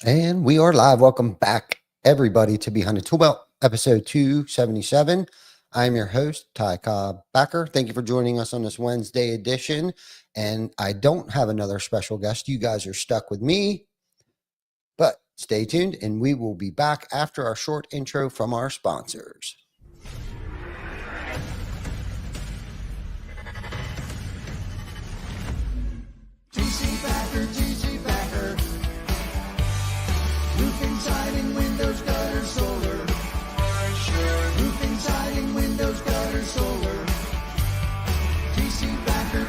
And we are live. Welcome back, everybody, to Behind the ToolBelt, episode 277. I'm your host, Cobb. Thank you for joining us on this Wednesday edition. And I don't have another special guest. You guys are stuck with me, but stay tuned, and we will be back after our short intro from our sponsors. TC Backer. Roofing, siding, windows, gutters, solar. Roofing, siding, windows, gutters, solar. TC Backer.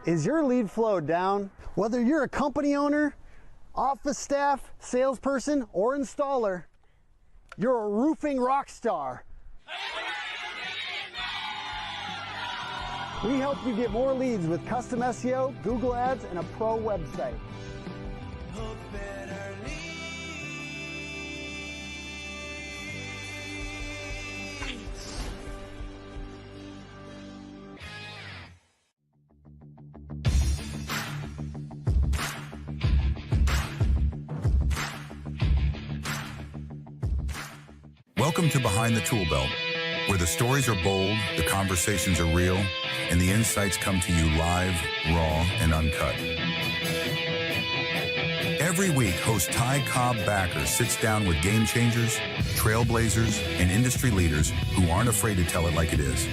Is your lead flow down? Whether you're a company owner, office staff, salesperson, or installer, you're a roofing rock star. We help you get more leads with custom SEO, Google Ads, and a pro website. Welcome to Behind the ToolBelt, where the stories are bold, the conversations are real, and the insights come to you live, raw, and uncut. Every week, host Cobb sits down with game changers, trailblazers, and industry leaders who aren't afraid to tell it like it is.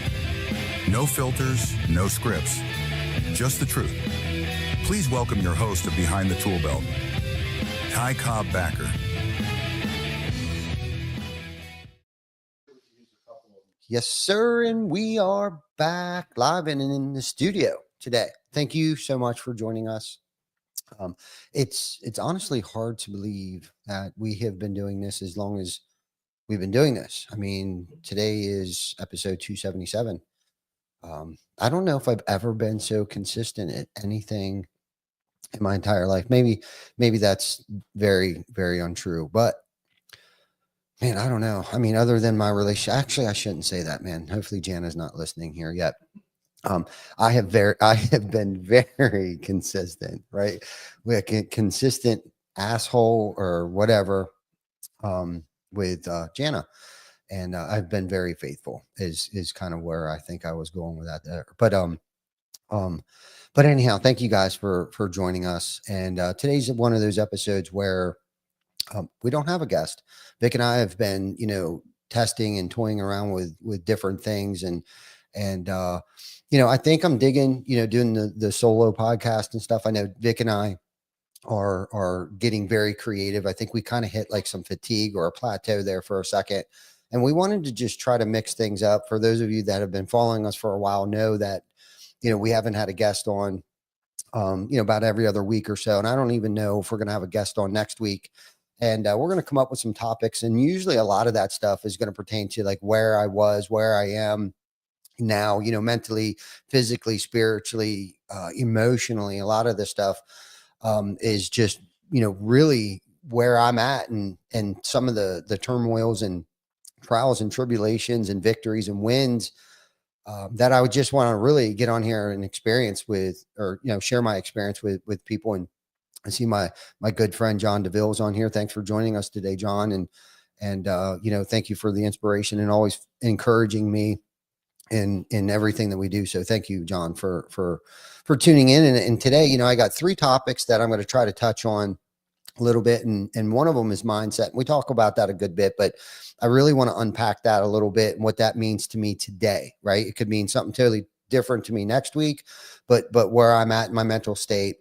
No filters, no scripts, just the truth. Please welcome your host of Behind the ToolBelt, Cobb. Yes, sir. And we are back live and in the studio today. Thank you so much for joining us. It's honestly hard to believe that we have been doing this as long as we've been doing this. I mean, today is episode 277. I don't know if I've ever been so consistent at anything in my entire life. Maybe that's very, very untrue, but man, I don't know. I mean, other than my relationship, actually, I shouldn't say that, man. Hopefully Jana's not listening here yet. I have been very consistent, right? Like a consistent asshole or whatever, with Jana. And I've been very faithful is kind of where I think I was going with that there. But anyhow, thank you guys for joining us. And today's one of those episodes where we don't have a guest. Vic and I have been, testing and toying around with different things. And I think I'm digging, doing the solo podcast and stuff. I know Vic and I are getting very creative. I think we kind of hit like some fatigue or a plateau there for a second. And we wanted to just try to mix things up. For those of you that have been following us for a while, know that, we haven't had a guest on, about every other week or so. And I don't even know if we're going to have a guest on next week. And we're going to come up with some topics. And usually a lot of that stuff is going to pertain to like where I was, where I am now, mentally, physically, spiritually, emotionally. A lot of this stuff is just, really where I'm at and some of the turmoils and trials and tribulations and victories and wins that I would just want to really get on here and experience with, or, share my experience with people. And I see my good friend, John DeVille, is on here. Thanks for joining us today, John. And thank you for the inspiration and always encouraging me in everything that we do. So thank you, John, for tuning in. And today, I got 3 topics that I'm going to try to touch on a little bit. And one of them is mindset. And we talk about that a good bit, but I really want to unpack that a little bit and what that means to me today, right? It could mean something totally different to me next week, but where I'm at in my mental state,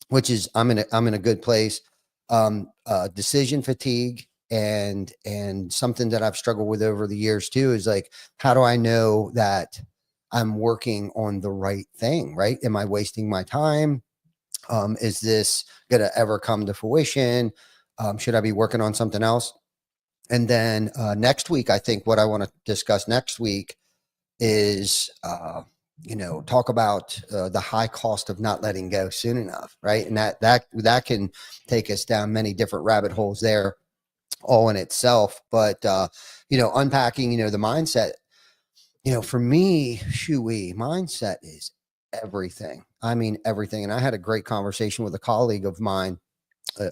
which is I'm in a good place. Decision fatigue and something that I've struggled with over the years too is like, how do I know that I'm working on the right thing, right? Am I wasting my time? Is this going to ever come to fruition? Should I be working on something else? And then next week, I think what I want to discuss next week is, talk about the high cost of not letting go soon enough, right? And that can take us down many different rabbit holes there, all in itself. But unpacking, the mindset, for me, mindset is everything. I mean, everything. And I had a great conversation with a colleague of mine,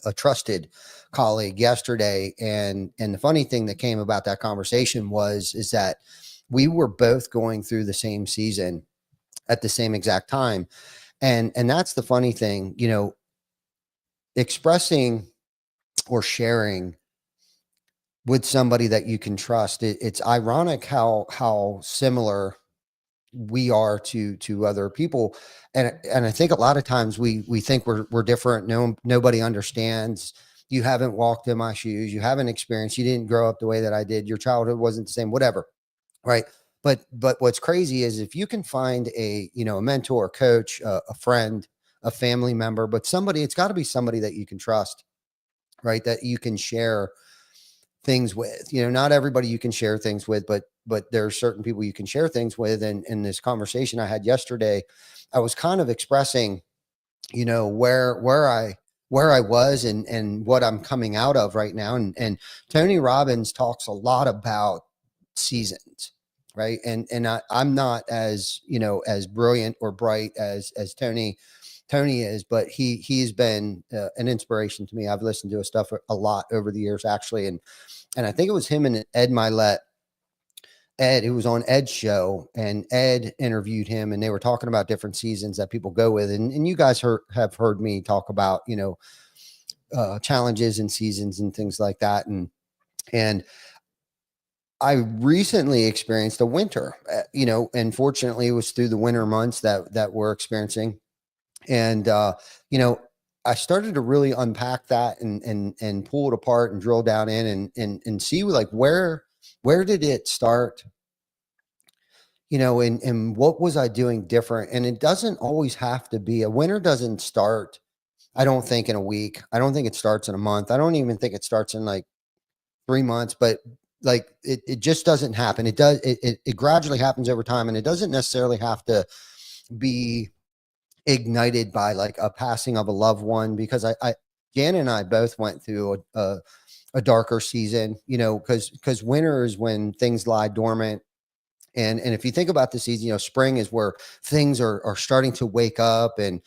a trusted colleague yesterday. And the funny thing that came about that conversation is that we were both going through the same season at the same exact time. And that's the funny thing, expressing or sharing with somebody that you can trust. It's ironic how similar we are to other people. And I think a lot of times we think we're different. Nobody understands. You haven't walked in my shoes. You haven't experienced, you didn't grow up the way that I did. Your childhood wasn't the same, whatever. Right. But what's crazy is if you can find a mentor, a coach, a friend, a family member, but it's got to be somebody that you can trust, right? That you can share things with. Not everybody you can share things with, but there are certain people you can share things with. And in this conversation I had yesterday, I was kind of expressing, where I was and what I'm coming out of right now. And Tony Robbins talks a lot about seasons, right? And I'm not as, as brilliant or bright as Tony is, but he's been an inspiration to me. I've listened to his stuff a lot over the years, actually. And I think it was him and Ed Milet. Ed, who was on Ed's show, and Ed interviewed him, and they were talking about different seasons that people go with. And you guys have heard me talk about, challenges and seasons and things like that. And I recently experienced a winter, and fortunately it was through the winter months that we're experiencing. And, I started to really unpack that and pull it apart and drill down in and see like where did it start, and what was I doing different? And it doesn't always have to be, a winter doesn't start, I don't think, in a week. I don't think it starts in a month. I don't even think it starts in like 3 months, but like it just doesn't happen. It gradually happens over time, and it doesn't necessarily have to be ignited by like a passing of a loved one, because Jan and I both went through a darker season, because winter is when things lie dormant. And if you think about the season, spring is where things are starting to wake up and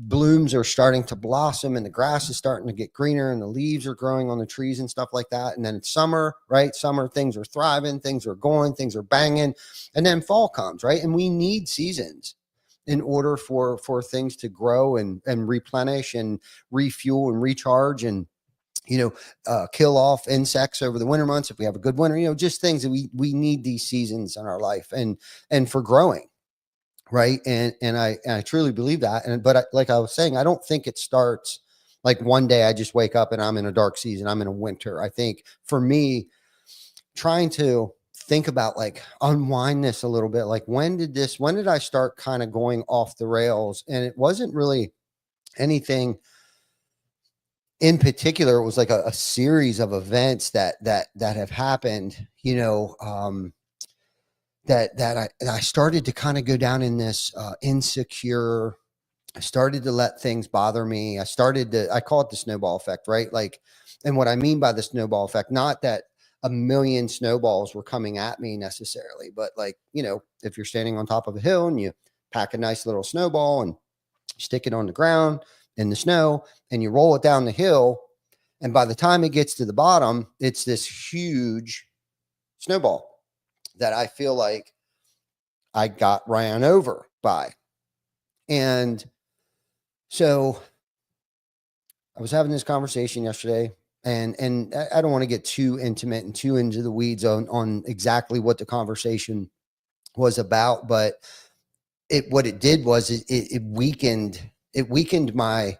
blooms are starting to blossom and the grass is starting to get greener and the leaves are growing on the trees and stuff like that. And then it's summer, right? Summer, things are thriving, things are going, things are banging. And then fall comes, right? And we need seasons in order for things to grow and replenish and refuel and recharge and, kill off insects over the winter months. If we have a good winter, just things that we need these seasons in our life and for growing. Right. And I truly believe that. But like I was saying, I don't think it starts like one day I just wake up and I'm in a dark season. I'm in a winter. I think for me, trying to think about like unwind this a little bit, like when did I start kind of going off the rails? And it wasn't really anything in particular. It was like a series of events that have happened, that I started to kind of go down in this insecure. I started to let things bother me. I call it the snowball effect, right? Like, and what I mean by the snowball effect, not that a million snowballs were coming at me necessarily, but like, if you're standing on top of a hill and you pack a nice little snowball and stick it on the ground in the snow and you roll it down the hill, and by the time it gets to the bottom, it's this huge snowball that I feel like I got ran over by. And so I was having this conversation yesterday, and I don't want to get too intimate and too into the weeds on exactly what the conversation was about, but what it did was it weakened my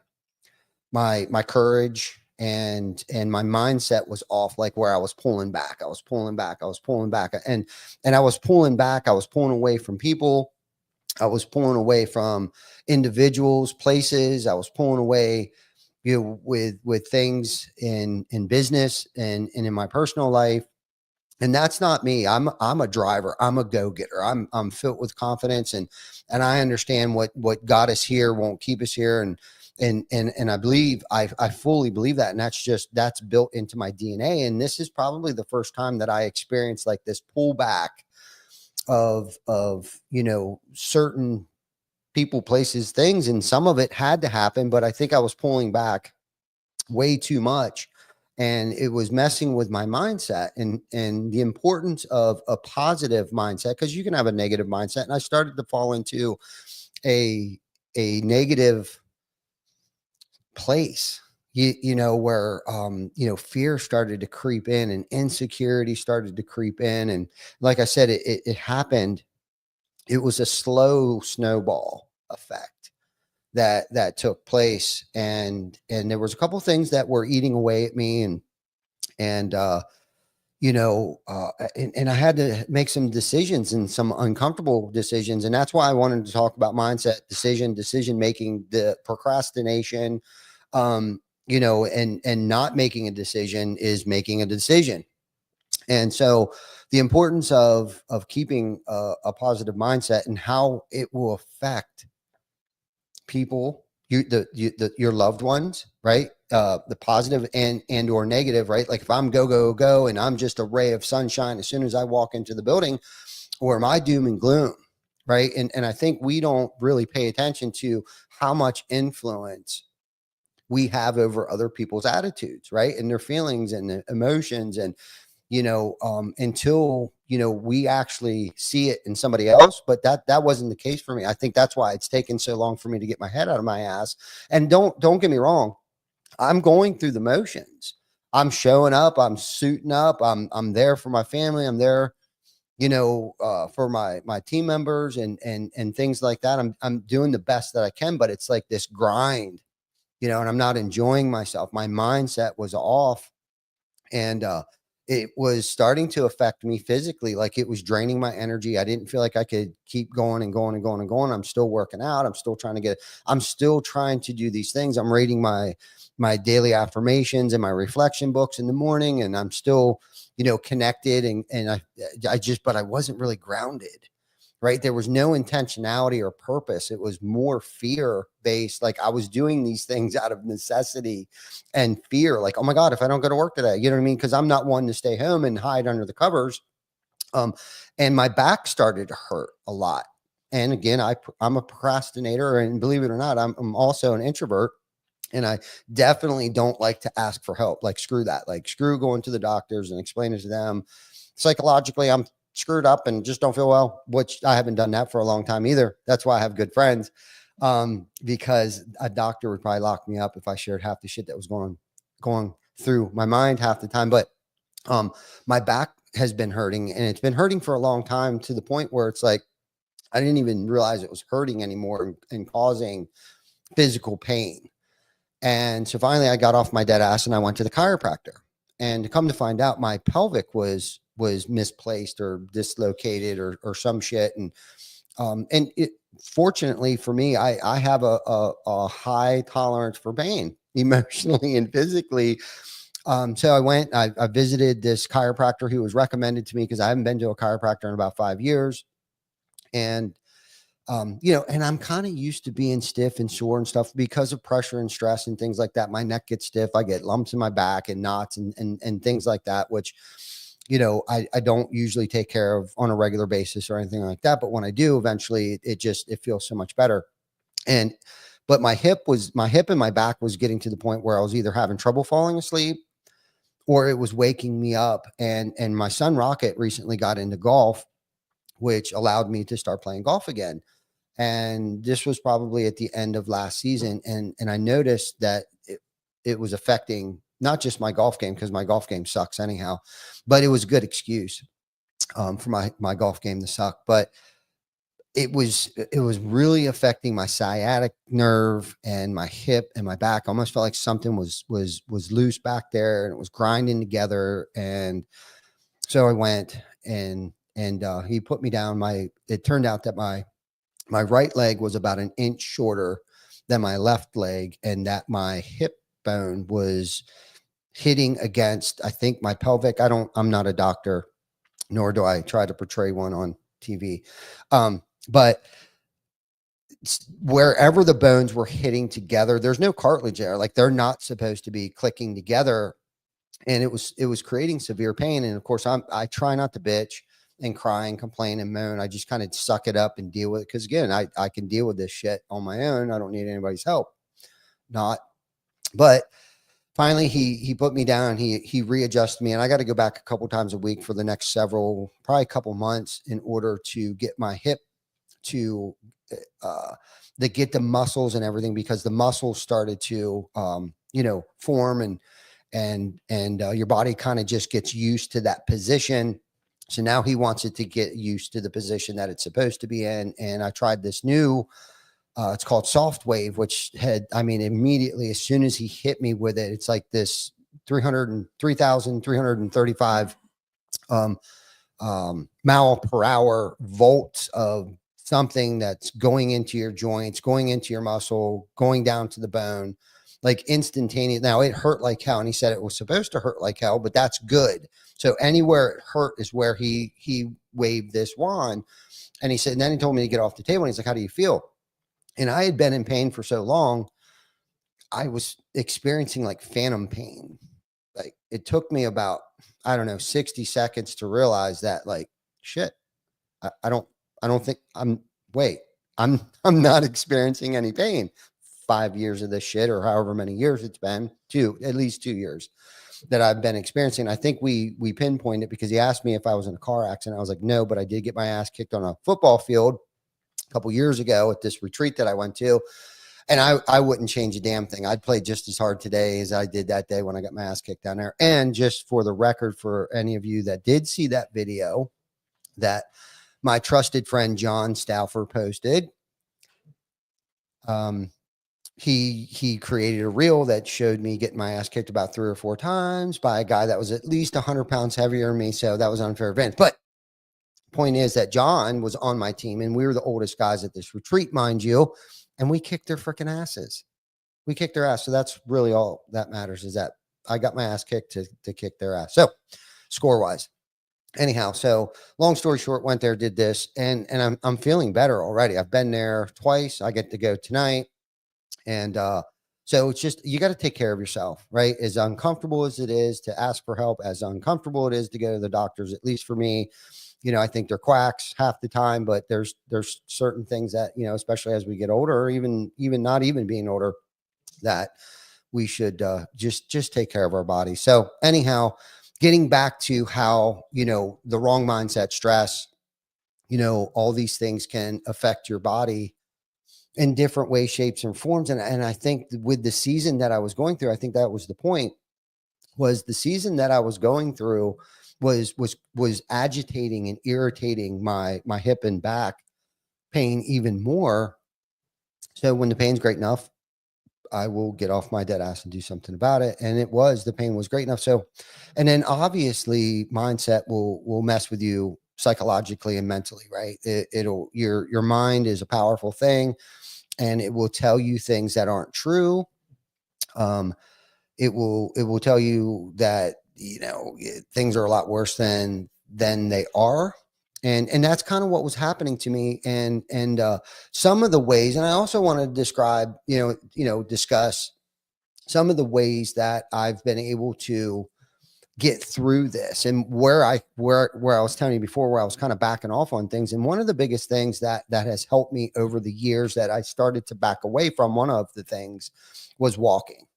courage and my mindset was off, like where I was pulling back. I was pulling back. I was pulling back. And I was pulling back. I was pulling away from people. I was pulling away from individuals, places. I was pulling away, with things in business and in my personal life. And that's not me. I'm a driver. I'm a go-getter. I'm filled with confidence, and I understand what got us here won't keep us here. And I believe I fully believe that. And that's built into my DNA. And this is probably the first time that I experienced like this pullback of certain people, places, things. And some of it had to happen, but I think I was pulling back way too much, and it was messing with my mindset and the importance of a positive mindset, because you can have a negative mindset. And I started to fall into a negative place, where fear started to creep in and insecurity started to creep in. And like I said, it happened. It was a slow snowball effect that took place, and there was a couple things that were eating away at me, and and I had to make some decisions, and some uncomfortable decisions. And that's why I wanted to talk about mindset, decision making, the procrastination, and not making a decision is making a decision. And so the importance of keeping a positive mindset and how it will affect people, your loved ones, right? The positive and or negative, right? Like if I'm go and I'm just a ray of sunshine as soon as I walk into the building, or am I doom and gloom, right? And I think we don't really pay attention to how much influence we have over other people's attitudes, right? And their feelings and their emotions. And until we actually see it in somebody else. But that wasn't the case for me. I think that's why it's taken so long for me to get my head out of my ass. And don't get me wrong, I'm going through the motions. I'm showing up, I'm suiting up, I'm there for my family, I'm there for my team members and things like that. I'm doing the best that I can, but it's like this grind, and I'm not enjoying myself. My mindset was off, and it was starting to affect me physically. Like it was draining my energy. I didn't feel like I could keep going and going and going and going. I'm still working out. I'm still trying to do these things. I'm reading my daily affirmations and my reflection books in the morning. And I'm still, connected. And but I wasn't really grounded, right? There was no intentionality or purpose. It was more fear based. Like I was doing these things out of necessity and fear. Like, oh my God, if I don't go to work today, you know what I mean? Because I'm not one to stay home and hide under the covers. And my back started to hurt a lot. And again, I'm a procrastinator, and believe it or not, I'm also an introvert. And I definitely don't like to ask for help. Like, screw that. Like, screw going to the doctors and explaining to them. Psychologically, I'm screwed up and just don't feel well, which I haven't done that for a long time either. That's why I have good friends, because a doctor would probably lock me up if I shared half the shit that was going through my mind half the time. But my back has been hurting, and it's been hurting for a long time, to the point where it's like I didn't even realize it was hurting anymore and causing physical pain. And so finally I got off my dead ass and I went to the chiropractor, and to come to find out, my pelvic was misplaced or dislocated or some shit. And it, fortunately for me, I have a high tolerance for pain, emotionally and physically. So I visited this chiropractor who was recommended to me, because I haven't been to a chiropractor in about 5 years. And and I'm kind of used to being stiff and sore and stuff because of pressure and stress and things like that. My neck gets stiff. I get lumps in my back and knots and things like that, which, I don't usually take care of on a regular basis or anything like that. But when I do, eventually it feels so much better. But my hip and my back was getting to the point where I was either having trouble falling asleep, or it was waking me up. And my son Rocket recently got into golf, which allowed me to start playing golf again. And this was probably at the end of last season. And I noticed that it was affecting not just my golf game, because my golf game sucks anyhow, but it was a good excuse for my golf game to suck. But it was really affecting my sciatic nerve and my hip and my back. I almost felt like something was loose back there, and it was grinding together. And so I went, and he put me down. It turned out that my right leg was about an inch shorter than my left leg, and that my hip bone was hitting against, I think, my pelvic. I'm not a doctor, nor do I try to portray one on TV. But wherever the bones were hitting together, there's no cartilage there. Like, they're not supposed to be clicking together. And it was creating severe pain. And of course, I try not to bitch and cry and complain and moan. I just kind of suck it up and deal with it. Cause again, I can deal with this shit on my own. I don't need anybody's help. But finally he put me down. He readjusted me, and I got to go back a couple times a week for the next probably a couple months, in order to get my hip to get the muscles and everything, because the muscles started to form, and your body kind of just gets used to that position. So now he wants it to get used to the position that it's supposed to be in. And I tried this new, it's called Soft Wave, which immediately, as soon as he hit me with it, it's like this 3,335 mile per hour volts of something that's going into your joints, going into your muscle, going down to the bone, like instantaneous. Now, it hurt like hell, and he said it was supposed to hurt like hell, but that's good. So anywhere it hurt is where he waved this wand. And he said, and then he told me to get off the table, and he's like, how do you feel? And I had been in pain for so long, I was experiencing like phantom pain. Like, it took me about, 60 seconds to realize that, like, shit, I don't think I'm not experiencing any pain. 5 years of this shit, or however many years it's been, at least 2 years that I've been experiencing. I think we pinpointed it because he asked me if I was in a car accident. I was like, no, but I did get my ass kicked on a football field a couple years ago at this retreat that I went to. And I wouldn't change a damn thing. I'd play just as hard today as I did that day when I got my ass kicked down there. And just for the record, for any of you that did see that video that my trusted friend John Stauffer posted, he created a reel that showed me getting my ass kicked about 3 or 4 times by a guy that was at least 100 pounds heavier than me. So that was unfair advantage. But point is that John was on my team, and we were the oldest guys at this retreat, mind you, and we kicked their freaking asses. We kicked their ass. So that's really all that matters, is that I got my ass kicked to kick their ass. So score wise. Anyhow, so long story short, went there, did this, and I'm feeling better already. I've been there twice. I get to go tonight. And so it's just, you got to take care of yourself, right? As uncomfortable as it is to ask for help, as uncomfortable it is to go to the doctors, at least for me, I think they're quacks half the time, but there's certain things that, especially as we get older, or even not even being older, that we should just take care of our body. So anyhow, getting back to how, the wrong mindset, stress, all these things can affect your body in different ways, shapes, and forms. And I think with the season that I was going through, I think that was the point, was the season that I was going through was agitating and irritating my hip and back pain even more. So when the pain's great enough, I will get off my dead ass and do something about it. And the pain was great enough. So, and then obviously mindset will mess with you psychologically and mentally, right? Your mind is a powerful thing, and it will tell you things that aren't true. It will tell you that, things are a lot worse than they are. And that's kind of what was happening to me. And some of the ways, and I also want to describe, discuss some of the ways that I've been able to get through this, and where I was telling you before, where I was kind of backing off on things. And one of the biggest things that has helped me over the years that I started to back away from, one of the things was walking.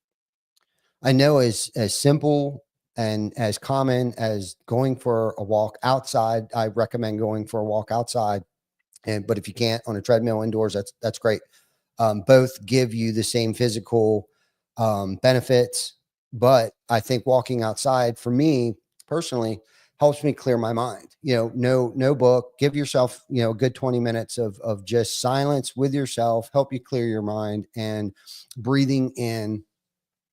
I know as simple and as common as going for a walk outside, I recommend going for a walk outside. But if you can't, on a treadmill indoors, that's great. Both give you the same physical benefits. But I think walking outside, for me personally, helps me clear my mind. No book, give yourself, a good 20 minutes of just silence with yourself, help you clear your mind, and breathing in,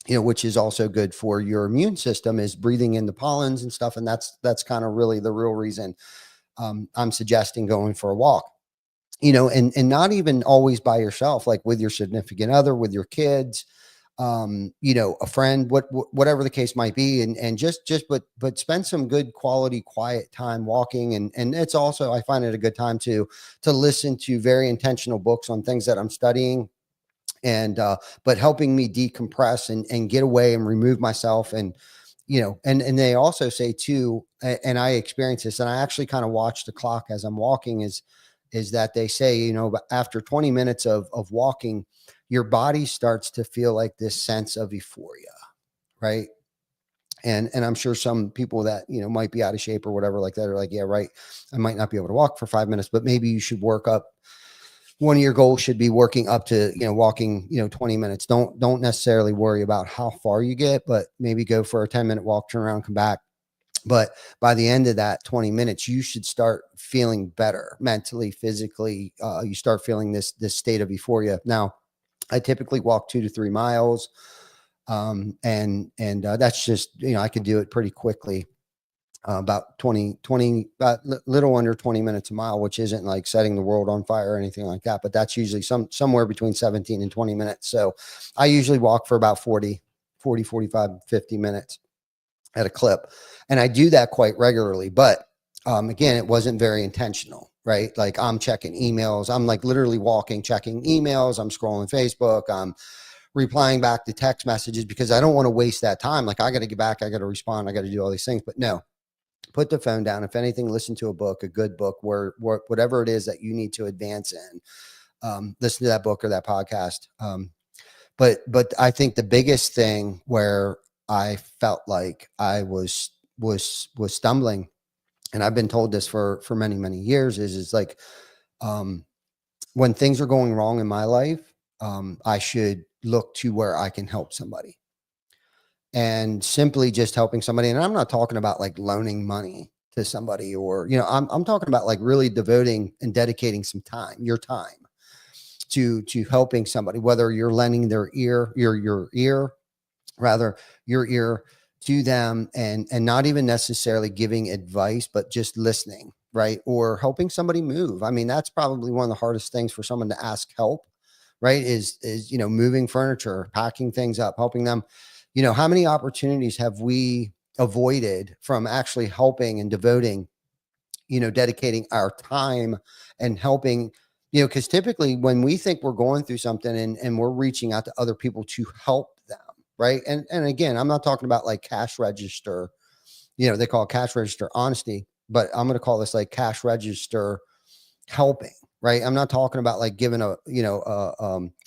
which is also good for your immune system, is breathing in the pollens and stuff. And that's kind of really the real reason I'm suggesting going for a walk, and not even always by yourself, like with your significant other, with your kids, a friend, whatever the case might be. And but spend some good quality, quiet time walking. And it's also, I find it a good time to listen to very intentional books on things that I'm studying, and but helping me decompress and get away and remove myself. And and they also say too, and I experience this, and I actually kind of watch the clock as I'm walking, is that they say, after 20 minutes of walking, your body starts to feel like this sense of euphoria, right? And I'm sure some people that might be out of shape or whatever like that are like, yeah, right, I might not be able to walk for 5 minutes, but maybe you should work up. One of your goals should be working up to, walking, 20 minutes. Don't necessarily worry about how far you get, but maybe go for a 10-minute walk, turn around, come back. But by the end of that 20 minutes, you should start feeling better mentally, physically. You start feeling this state of euphoria. Now, I typically walk 2 to 3 miles, and that's just, I could do it pretty quickly. About 20, little under 20 minutes a mile, which isn't like setting the world on fire or anything like that, but that's usually somewhere between 17 and 20 minutes. So I usually walk for about 40, 45, 50 minutes at a clip. And I do that quite regularly, but again, it wasn't very intentional, right? Like I'm checking emails. I'm like literally walking, checking emails. I'm scrolling Facebook. I'm replying back to text messages because I don't want to waste that time. Like I got to get back. I got to respond. I got to do all these things, but no, put the phone down. If anything, listen to a book, a good book, where whatever it is that you need to advance in, listen to that book or that podcast. But I think the biggest thing where I felt like I was stumbling, and I've been told this for many, many years, is like, when things are going wrong in my life, I should look to where I can help somebody. And simply just helping somebody. And I'm not talking about like loaning money to somebody, or, I'm talking about like really devoting and dedicating some time, your time, to helping somebody, whether you're lending your ear to them, and not even necessarily giving advice, but just listening, right? Or helping somebody move. I mean, that's probably one of the hardest things for someone to ask help, right? Is moving furniture, packing things up, helping them. How many opportunities have we avoided from actually helping and devoting, dedicating our time and helping, because typically when we think we're going through something, and we're reaching out to other people to help them, right? And again, I'm not talking about like cash register, they call it cash register honesty, but I'm going to call this like cash register helping, right? I'm not talking about like giving a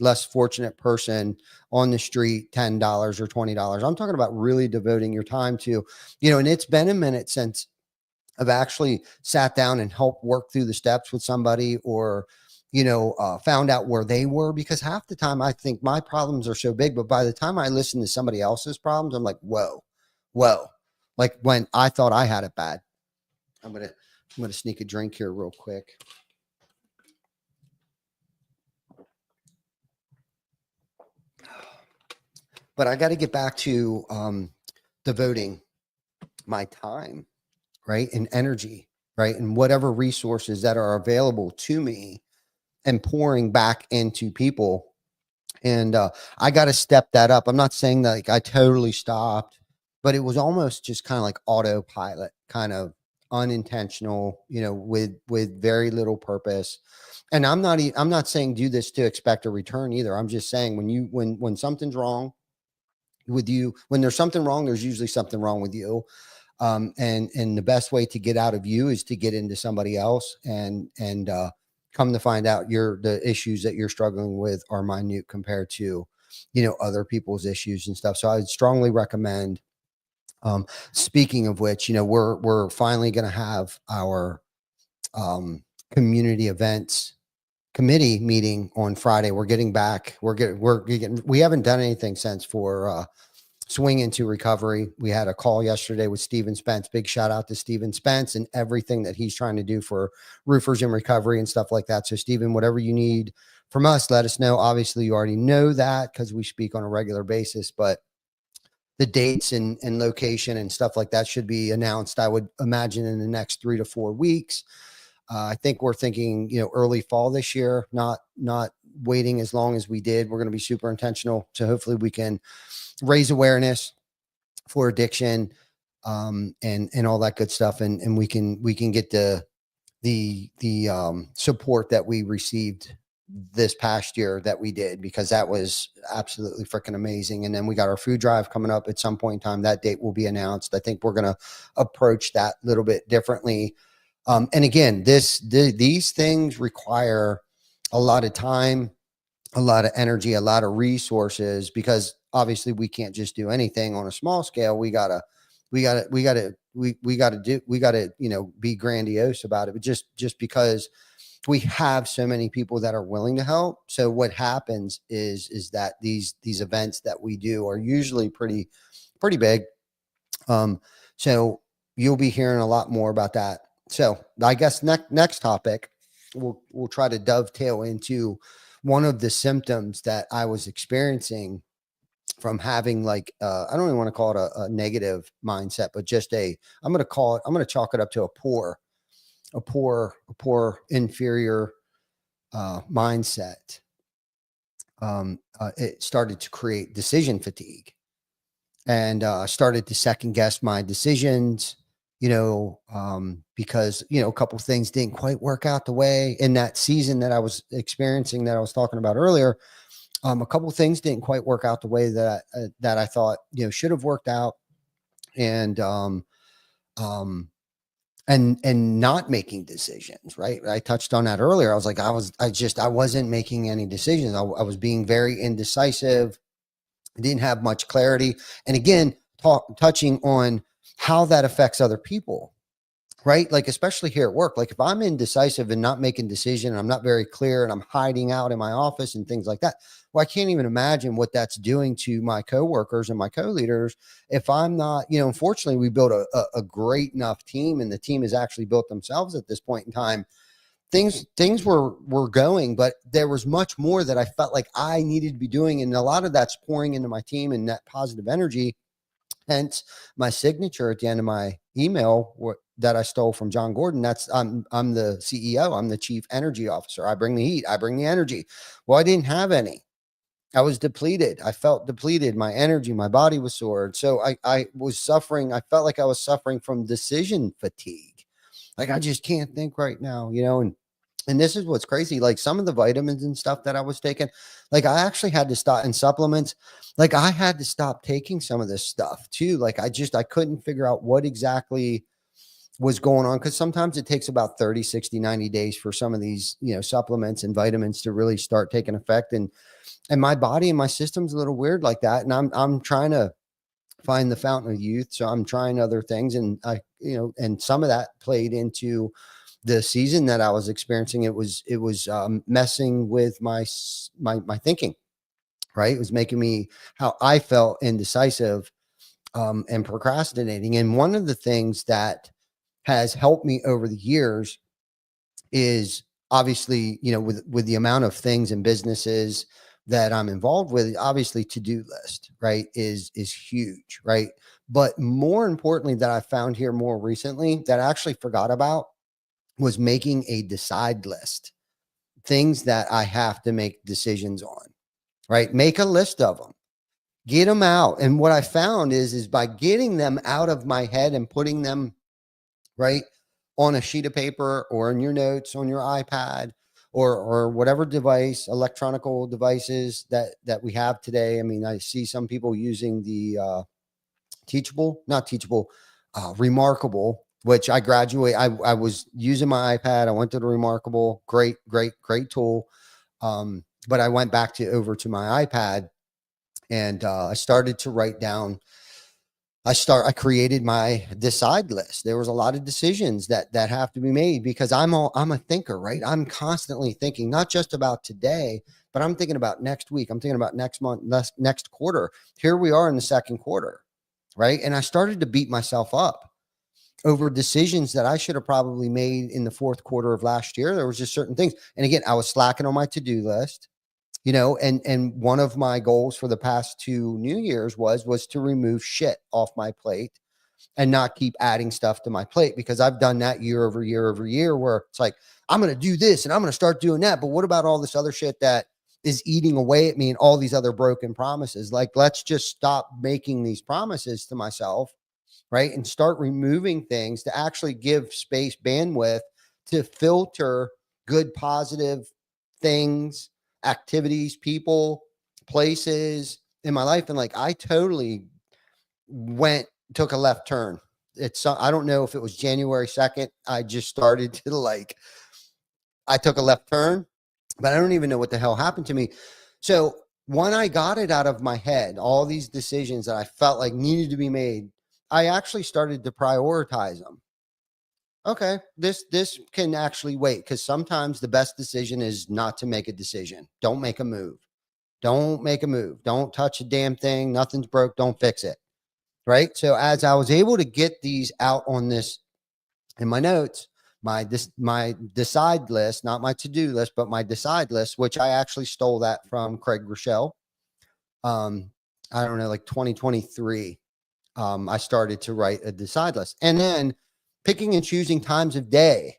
less fortunate person on the street $10 or $20. I'm talking about really devoting your time to, and it's been a minute since I've actually sat down and helped work through the steps with somebody, or found out where they were, because half the time I think my problems are so big, but by the time I listen to somebody else's problems, I'm like, whoa, like when I thought I had it bad. I'm gonna sneak a drink here real quick. But I got to get back to devoting my time, right, and energy, right, and whatever resources that are available to me, and pouring back into people. And I got to step that up. I'm not saying that like I totally stopped, but it was almost just kind of like autopilot, kind of unintentional, with very little purpose. And I'm not saying do this to expect a return either. I'm just saying when something's wrong with you, when there's something wrong, there's usually something wrong with you. And the best way to get out of you is to get into somebody else, and come to find out the issues that you're struggling with are minute compared to, other people's issues and stuff. So I would strongly recommend, speaking of which, we're finally going to have our, community events committee meeting on Friday. We're getting back. We haven't done anything since swing into recovery. We had a call yesterday with Steven Spence. Big shout out to Steven Spence and everything that he's trying to do for roofers in recovery and stuff like that. So Steven, whatever you need from us, let us know. Obviously, you already know that because we speak on a regular basis, but the dates and location and stuff like that should be announced, I would imagine, in the next 3 to 4 weeks. I think we're thinking, early fall this year, not waiting as long as we did. We're going to be super intentional. So hopefully we can raise awareness for addiction, and all that good stuff. And we can get the support that we received this past year that we did, because that was absolutely freaking amazing. And then we got our food drive coming up at some point in time. That date will be announced. I think we're going to approach that a little bit differently. And again, these things require a lot of time, a lot of energy, a lot of resources, because obviously we can't just do anything on a small scale. We gotta, be grandiose about it. But just because we have so many people that are willing to help. So what happens is that these events that we do are usually pretty big. So you'll be hearing a lot more about that. So I guess next topic, we'll try to dovetail into one of the symptoms that I was experiencing from having, like, I don't even want to call it a negative mindset, but just I'm going to chalk it up to a poor inferior mindset. It started to create decision fatigue, and started to second guess my decisions, because, a couple of things didn't quite work out the way in that season that I was experiencing, that I was talking about earlier. A couple of things didn't quite work out the way that I thought, should have worked out. And not making decisions, right? I touched on that earlier. I was like, I wasn't making any decisions. I was being very indecisive. I didn't have much clarity. And again, touching on how that affects other people, right? Like, especially here at work, like if I'm indecisive and not making decisions, I'm not very clear, and I'm hiding out in my office and things like that. Well, I can't even imagine what that's doing to my coworkers and my co-leaders if I'm not, unfortunately, we built a great enough team, and the team has actually built themselves at this point in time. Things were going, but there was much more that I felt like I needed to be doing. And a lot of that's pouring into my team and that positive energy. Hence my signature at the end of my email that I stole from John Gordon. I'm the CEO. I'm the chief energy officer. I bring the heat. I bring the energy. Well, I didn't have any. I was depleted. I felt depleted. My energy, my body was sore. So I was suffering. I felt like I was suffering from decision fatigue. Like, I just can't think right now, and this is what's crazy. Like, some of the vitamins and stuff that I was taking, like, I actually had to stop, and supplements. Like, I had to stop taking some of this stuff too. Like, I couldn't figure out what exactly was going on, because sometimes it takes about 30, 60, 90 days for some of these, supplements and vitamins to really start taking effect. And my body and my system's a little weird like that. And I'm trying to find the fountain of youth. So I'm trying other things. And and some of that played into the season that I was experiencing. It was messing with my thinking, right? It was making me, how I felt indecisive, and procrastinating. And one of the things that has helped me over the years is, obviously, with the amount of things and businesses that I'm involved with, obviously to-do list, right, is huge, right? But more importantly, that I found here more recently that I actually forgot about, was making a decide list. Things that I have to make decisions on, right? Make a list of them, get them out. And what I found is by getting them out of my head and putting them right on a sheet of paper, or in your notes on your iPad, or whatever device, electronical devices that we have today. I mean, I see some people using the Remarkable, which I was using my iPad. I went to the Remarkable. Great tool. But I went back over to my iPad, and I started to write down. I created my decide list. There was a lot of decisions that have to be made, because I'm a thinker, right? I'm constantly thinking, not just about today, but I'm thinking about next week. I'm thinking about next month, next quarter. Here we are in the second quarter, right? And I started to beat myself up over decisions that I should have probably made in the fourth quarter of last year. There was just certain things. And again, I was slacking on my to-do list, and one of my goals for the past 2 New Year's was to remove shit off my plate and not keep adding stuff to my plate, because I've done that year over year over year, where it's like, I'm going to do this and I'm going to start doing that. But what about all this other shit that is eating away at me and all these other broken promises? Like, let's just stop making these promises to myself, right? And start removing things to actually give space, bandwidth to filter good, positive things, activities, people, places in my life. And like, I totally took a left turn. I don't know if it was January 2nd. I just started to I took a left turn, but I don't even know what the hell happened to me. So when I got it out of my head, all these decisions that I felt like needed to be made, I actually started to prioritize them. Okay, this can actually wait, because sometimes the best decision is not to make a decision. Don't make a move. Don't make a move. Don't touch a damn thing. Nothing's broke. Don't fix it. Right. So as I was able to get these out on this in my notes, my decide list, not my to-do list, but my decide list, which I actually stole that from Craig Rochelle. I don't know, like 2023. I started to write a decide list, and then picking and choosing times of day.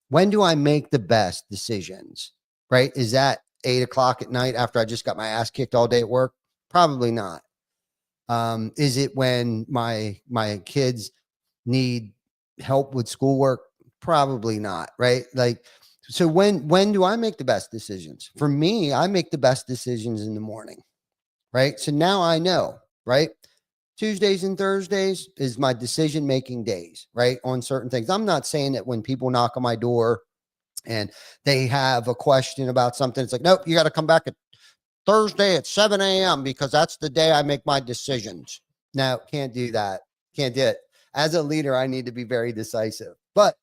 When do I make the best decisions? Right? Is that 8 o'clock at night after I just got my ass kicked all day at work? Probably not. Is it when my kids need help with schoolwork? Probably not. Right? Like, so when do I make the best decisions? For me, I make the best decisions in the morning. Right? So now I know, right? Tuesdays and Thursdays is my decision-making days, right? On certain things. I'm not saying that when people knock on my door and they have a question about something, it's like, nope, you got to come back at Thursday at 7 a.m. because that's the day I make my decisions. No, can't do that. Can't do it. As a leader, I need to be very decisive. But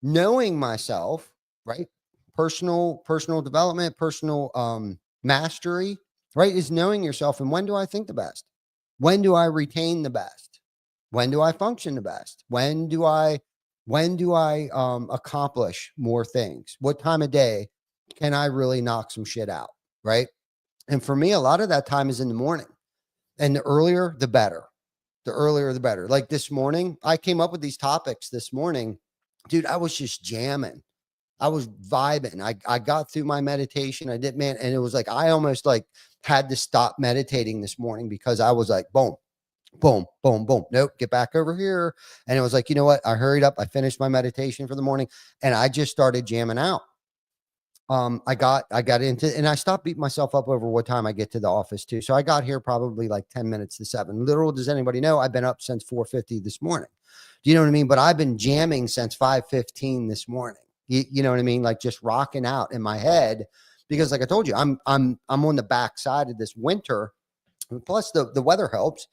knowing myself, right? Personal development, personal mastery, right? Is knowing yourself. And when do I think the best? When do I retain the best? When do I function the best? When do I accomplish more things? What time of day can I really knock some shit out? Right. And for me, a lot of that time is in the morning, and the earlier, the better. The earlier, the better. Like this morning, I came up with these topics this morning, dude. I was just jamming. I was vibing. I got through my meditation. I did, man. And it was like, I almost like had to stop meditating this morning, because I was like, boom, boom, boom, boom. Nope. Get back over here. And it was like, you know what? I hurried up. I finished my meditation for the morning, and I just started jamming out. I got into, and I stopped beating myself up over what time I get to the office too. So I got here probably like 10 minutes to 7. Literal, does anybody know? I've been up since 4:50 this morning. Do you know what I mean? But I've been jamming since 5:15 this morning. You know what I mean? Like just rocking out in my head, because like I told you, I'm on the backside of this winter. Plus the weather helps.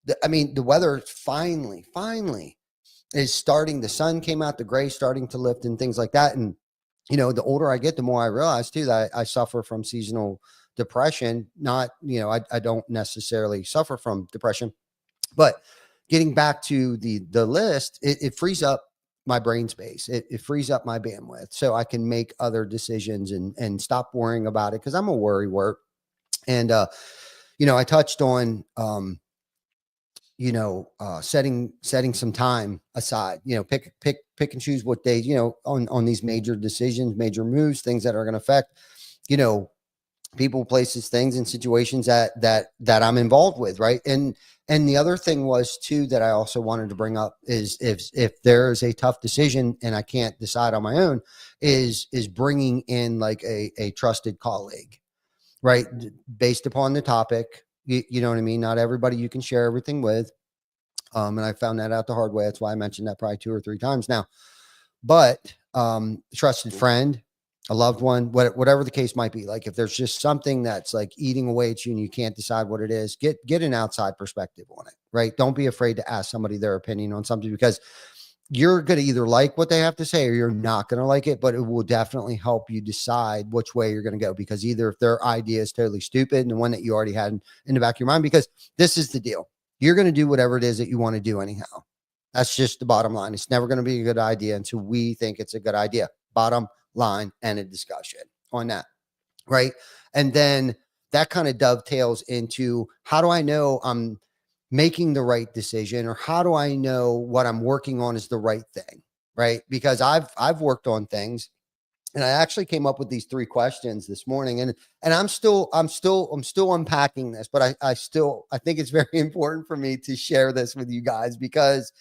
The weather finally is starting. The sun came out, the gray starting to lift and things like that. And, the older I get, the more I realize too, that I suffer from seasonal depression. Not, I don't necessarily suffer from depression, but getting back to the list, it frees up my brain space. It frees up my bandwidth, so I can make other decisions and stop worrying about it, because I'm a worrywart. And I touched on setting some time aside. Pick and choose what days, on these major decisions, major moves, things that are going to affect people, places, things, and situations that I'm involved with, right? And the other thing was too, that I also wanted to bring up is, if there is a tough decision and I can't decide on my own, is bringing in like a trusted colleague, right? Based upon the topic, you know what I mean? Not everybody you can share everything with. And I found that out the hard way. That's why I mentioned that probably 2 or 3 times now. But trusted friend, a loved one, whatever the case might be. Like if there's just something that's like eating away at you and you can't decide what it is, get an outside perspective on it, right? Don't be afraid to ask somebody their opinion on something, because you're going to either like what they have to say or you're not going to like it, but it will definitely help you decide which way you're going to go, because either if their idea is totally stupid and the one that you already had in the back of your mind, because this is the deal. You're going to do whatever it is that you want to do anyhow. That's just the bottom line. It's never going to be a good idea until we think it's a good idea. Bottom line, and a discussion on that. Right. And then that kind of dovetails into, how do I know I'm making the right decision, or how do I know what I'm working on is the right thing? Right. Because I've worked on things, and I actually came up with these 3 questions this morning, and I'm still unpacking this, but I think it's very important for me to share this with you guys, because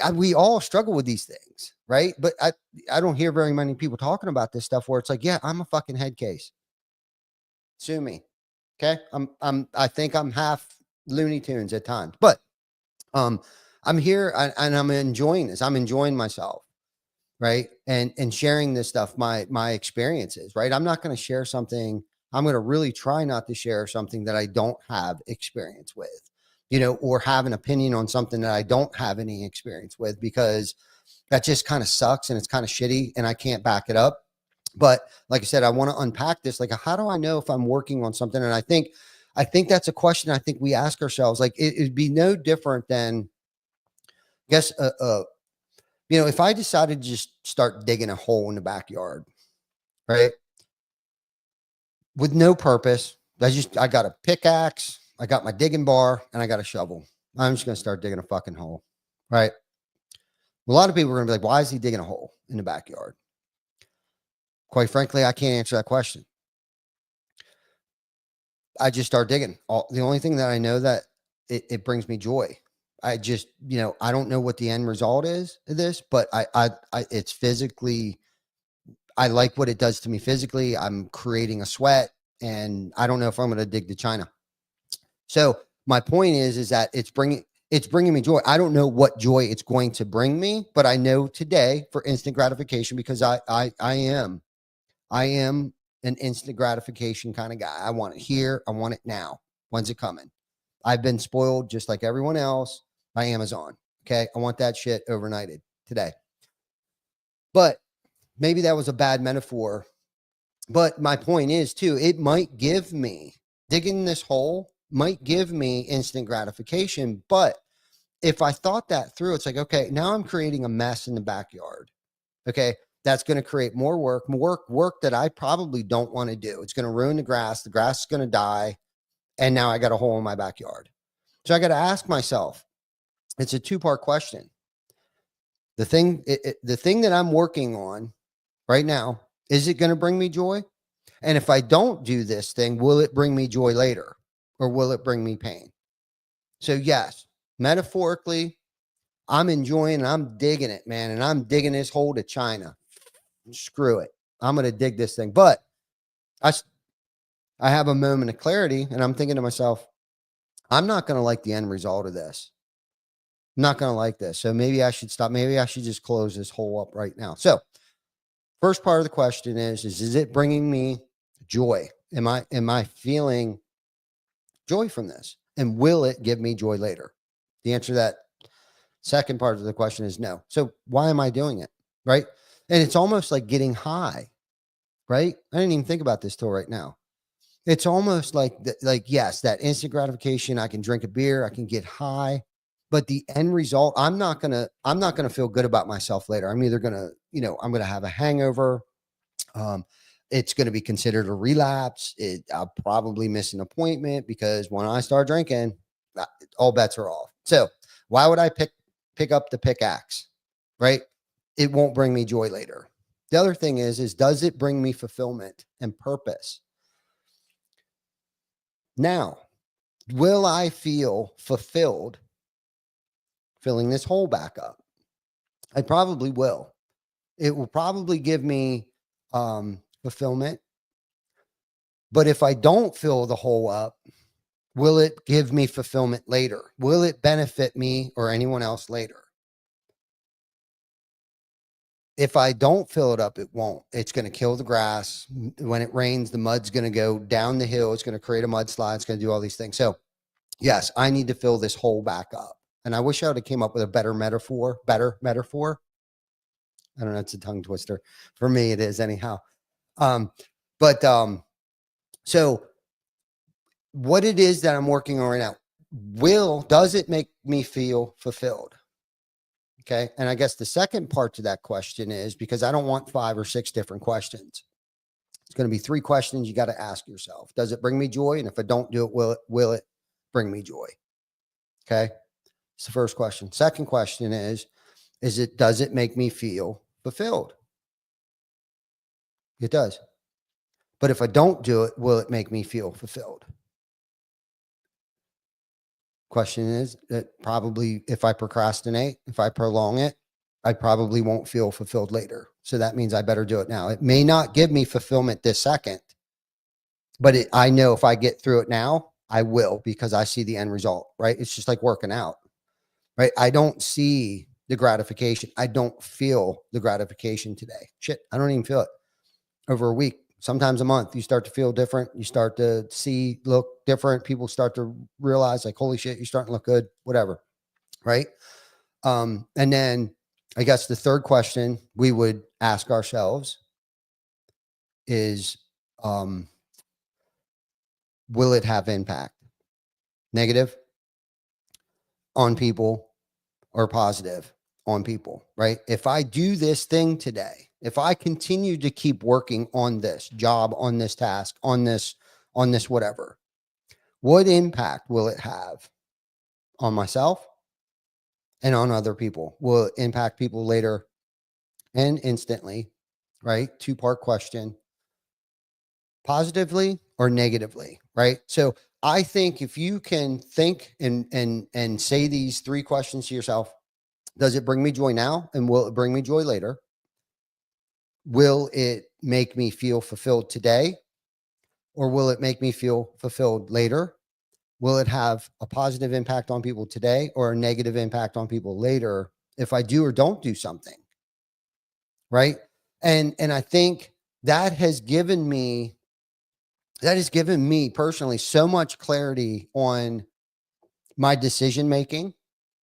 we all struggle with these things, right? But I don't hear very many people talking about this stuff where it's like, yeah, I'm a fucking head case. Sue me. Okay. I think I'm half Looney Tunes at times, but I'm here, and I'm enjoying this. I'm enjoying myself, right? And sharing this stuff, my experiences, right? I'm not going to share something. I'm going to really try not to share something that I don't have experience with, or have an opinion on something that I don't have any experience with, because that just kind of sucks and it's kind of shitty and I can't back it up. But like I said, I want to unpack this. Like, how do I know if I'm working on something? And I think that's a question I think we ask ourselves. Like, it'd be no different than, I guess, if I decided to just start digging a hole in the backyard, right, with no purpose. I got a pickaxe, I got my digging bar, and I got a shovel. I'm just going to start digging a fucking hole, right? A lot of people are going to be like, why is he digging a hole in the backyard? Quite frankly, I can't answer that question. I just start digging. The only thing that I know that it brings me joy. I just, I don't know what the end result is of this, but it's physically, I like what it does to me physically. I'm creating a sweat, and I don't know if I'm going to dig to China. So my point is that it's bringing me joy. I don't know what joy it's going to bring me, but I know today, for instant gratification, because I am an instant gratification kind of guy. I want it here. I want it now. When's it coming? I've been spoiled just like everyone else by Amazon. Okay. I want that shit overnighted today. But maybe that was a bad metaphor. But my point is, too, it might give me, digging this hole might give me instant gratification. But if I thought that through, it's like, okay, now I'm creating a mess in the backyard. Okay. That's going to create more work that I probably don't want to do. It's going to ruin the grass. The grass is going to die. And now I got a hole in my backyard. So I got to ask myself, it's a 2-part question. The thing that I'm working on right now, is it going to bring me joy? And if I don't do this thing, will it bring me joy later, or will it bring me pain? So yes, metaphorically, I'm enjoying and I'm digging it, man. And I'm digging this hole to China. Screw it. I'm going to dig this thing. But I have a moment of clarity, and I'm thinking to myself, I'm not going to like the end result of this. I'm not going to like this. So maybe I should stop. Maybe I should just close this hole up right now. So first part of the question is it bringing me joy? Am I feeling joy from this? And will it give me joy later? The answer to that second part of the question is no. So why am I doing it? Right. And it's almost like getting high, right? I didn't even think about this till right now. It's almost like, yes, that instant gratification. I can drink a beer, I can get high, but the end result, I'm not going to feel good about myself later. I'm either going to, I'm going to have a hangover. It's going to be considered a relapse. I'll probably miss an appointment, because when I start drinking, all bets are off. So why would I pick up the pickaxe, right? It won't bring me joy later. The other thing is does it bring me fulfillment and purpose? Now, will I feel fulfilled filling this hole back up? I probably will. It will probably give me fulfillment. But if I don't fill the hole up, will it give me fulfillment later? Will it benefit me or anyone else later? If I don't fill it up, it won't. It's going to kill the grass. When it rains, the mud's going to go down the hill. It's going to create a mudslide. It's going to do all these things. So yes, I need to fill this hole back up. And I wish I would have came up with a better metaphor. I don't know. It's a tongue twister. For me, it is anyhow. Um, but so what it is that I'm working on right now, does it make me feel fulfilled? Okay. And I guess the second part to that question is, because I don't want 5 or 6 different questions. It's going to be 3 questions you got to ask yourself. Does it bring me joy? And if I don't do it, will it bring me joy? Okay. It's the first question. Second question is does it make me feel fulfilled? It does. But if I don't do it, will it make me feel fulfilled? Question is that probably if I procrastinate, if I prolong it, I probably won't feel fulfilled later. So that means I better do it now. It may not give me fulfillment this second, but I know if I get through it now, I will, because I see the end result, right? It's just like working out, right? I don't see the gratification. I don't feel the gratification today. Shit, I don't even feel it. Over a week, sometimes a month, you start to feel different. You start to look different. People start to realize like, holy shit, you're starting to look good, whatever. Right. And then I guess the third question we would ask ourselves is, will it have impact? Negative on people or positive on people, right? If I do this thing today, if I continue to keep working on this job, on this task, on this whatever, what impact will it have on myself and on other people? Will it impact people later and instantly, right? 2-part question, positively or negatively, right? So I think if you can think and say these 3 questions to yourself, does it bring me joy now? And will it bring me joy later? Will it make me feel fulfilled today? Or will it make me feel fulfilled later? Will it have a positive impact on people today or a negative impact on people later if I do or don't do something? Right. And I think that has given me personally so much clarity on my decision making,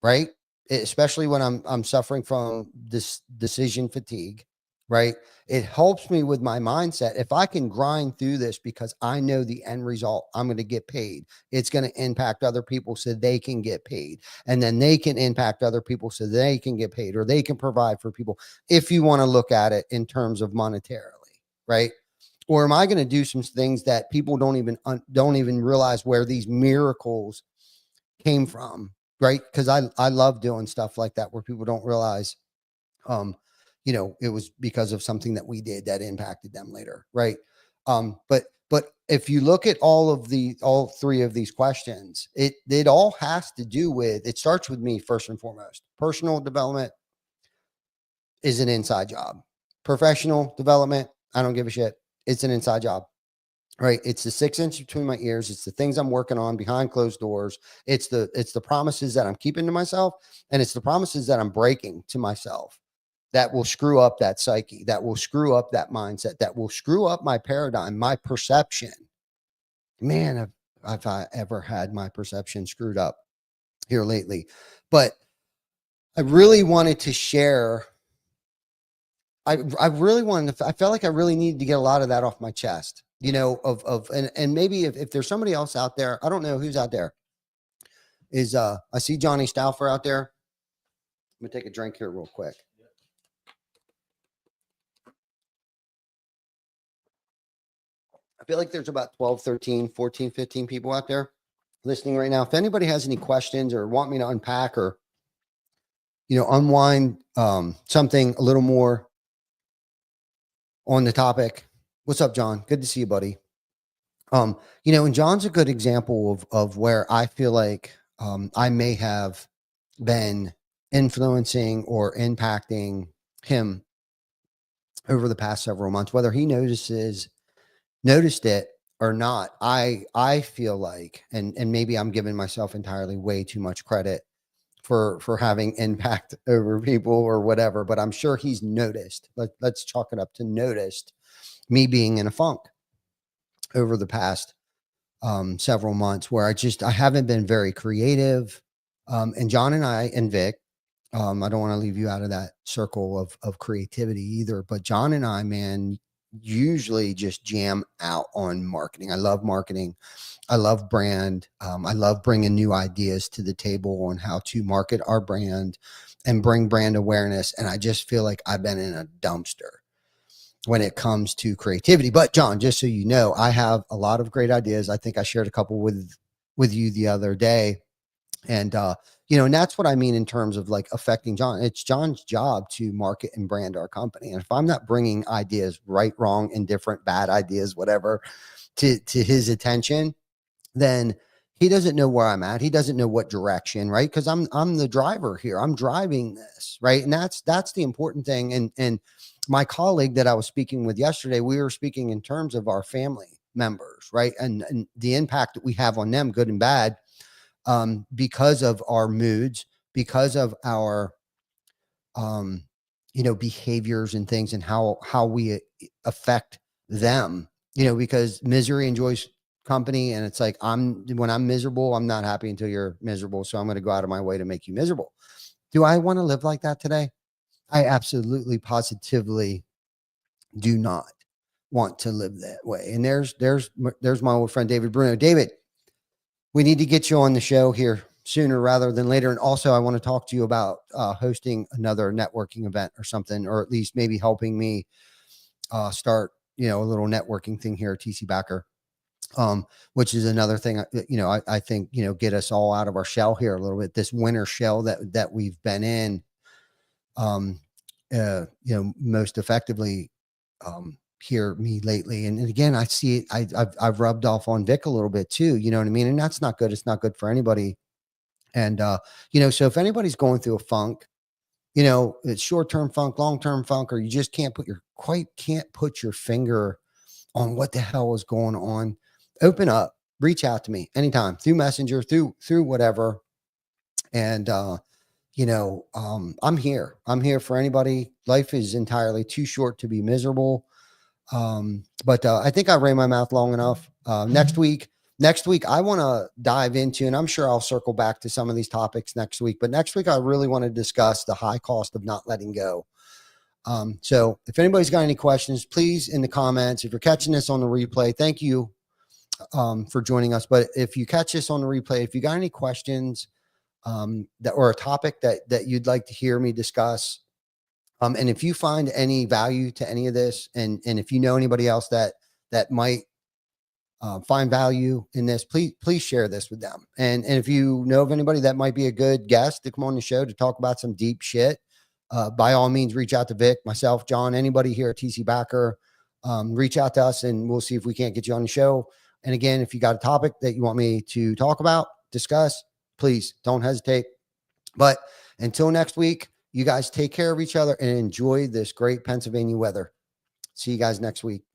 right? Especially when I'm suffering from this decision fatigue, right? It helps me with my mindset. If I can grind through this because I know the end result, I'm going to get paid. It's going to impact other people so they can get paid. And then they can impact other people so they can get paid, or they can provide for people. If you want to look at it in terms of monetarily, right? Or am I going to do some things that people don't even realize where these miracles came from, right? Because I love doing stuff like that where people don't realize, it was because of something that we did that impacted them later, right? But if you look at all 3 of these questions, it all has to do with, it starts with me first and foremost. Personal development is an inside job. Professional development, I don't give a shit. It's an inside job. Right. It's the 6 inch between my ears. It's the things I'm working on behind closed doors. It's the promises that I'm keeping to myself. And it's the promises that I'm breaking to myself that will screw up that psyche, that will screw up that mindset, that will screw up my paradigm, my perception. Man, have I ever had my perception screwed up here lately. But I really wanted to share. I felt like I really needed to get a lot of that off my chest, and maybe if there's somebody else out there, I don't know who's out there. I see Johnny Stauffer out there. I'm gonna take a drink here real quick. I feel like there's about 12, 13, 14, 15 people out there listening right now. If anybody has any questions or want me to unpack or, unwind something a little more on the topic. What's up, John? Good to see you, buddy. And John's a good example of where I feel like I may have been influencing or impacting him over the past several months, whether he noticed it or not. I feel like, and maybe I'm giving myself entirely way too much credit for having impact over people or whatever, but I'm sure he's noticed. Let's chalk it up to noticed me being in a funk over the past several months where I haven't been very creative. And John and I and Vic, I don't want to leave you out of that circle of creativity either, but John and I, man, usually just jam out on marketing. I love marketing. I love brand. I love bringing new ideas to the table on how to market our brand and bring brand awareness. And I just feel like I've been in a dumpster when it comes to creativity. But John, just so you know, I have a lot of great ideas. I think I shared a couple with you the other day. And and that's what I mean in terms of like affecting John. It's John's job to market and brand our company. And if I'm not bringing ideas, right, wrong, indifferent, bad ideas, whatever, to his attention, then he doesn't know where I'm at. He doesn't know what direction, right? Because I'm the driver here. I'm driving this, right? And that's the important thing. And my colleague that I was speaking with yesterday, we were speaking in terms of our family members, right? And the impact that we have on them, good and bad, because of our moods, because of our behaviors and things, and how we affect them, because misery enjoys company. And it's like, when I'm miserable, I'm not happy until you're miserable. So I'm going to go out of my way to make you miserable. Do I want to live like that today? I absolutely positively do not want to live that way. And there's my old friend, David Bruno. David, we need to get you on the show here sooner rather than later. And also, I want to talk to you about hosting another networking event or something, or at least maybe helping me start, a little networking thing here at TC Backer, which is another thing, I think, get us all out of our shell here a little bit, this winter shell that we've been in, most effectively, hear me lately. And again, I see it. I've rubbed off on Vic a little bit too. You know what I mean? And that's not good. It's not good for anybody. And, so if anybody's going through a funk, it's short-term funk, long-term funk, or you just can't put your finger on what the hell is going on, open up, reach out to me anytime through Messenger, through whatever. And, I'm here for anybody. Life is entirely too short to be miserable. But I think I ran my mouth long enough. Next week, I want to dive into, and I'm sure I'll circle back to some of these topics next week, but next week, I really want to discuss the high cost of not letting go. So if anybody's got any questions, please in the comments. If you're catching this on the replay, thank you, for joining us. But if you catch this on the replay, if you got any questions, that or a topic that you'd like to hear me discuss, and if you find any value to any of this, and if you know anybody else that might find value in this, please share this with them. And if you know of anybody that might be a good guest to come on the show to talk about some deep shit, by all means, reach out to Vic, myself, John, anybody here at TC Backer. Reach out to us and we'll see if we can't get you on the show. And again, if you got a topic that you want me to talk about, discuss, please don't hesitate. But until next week, you guys take care of each other and enjoy this great Pennsylvania weather. See you guys next week.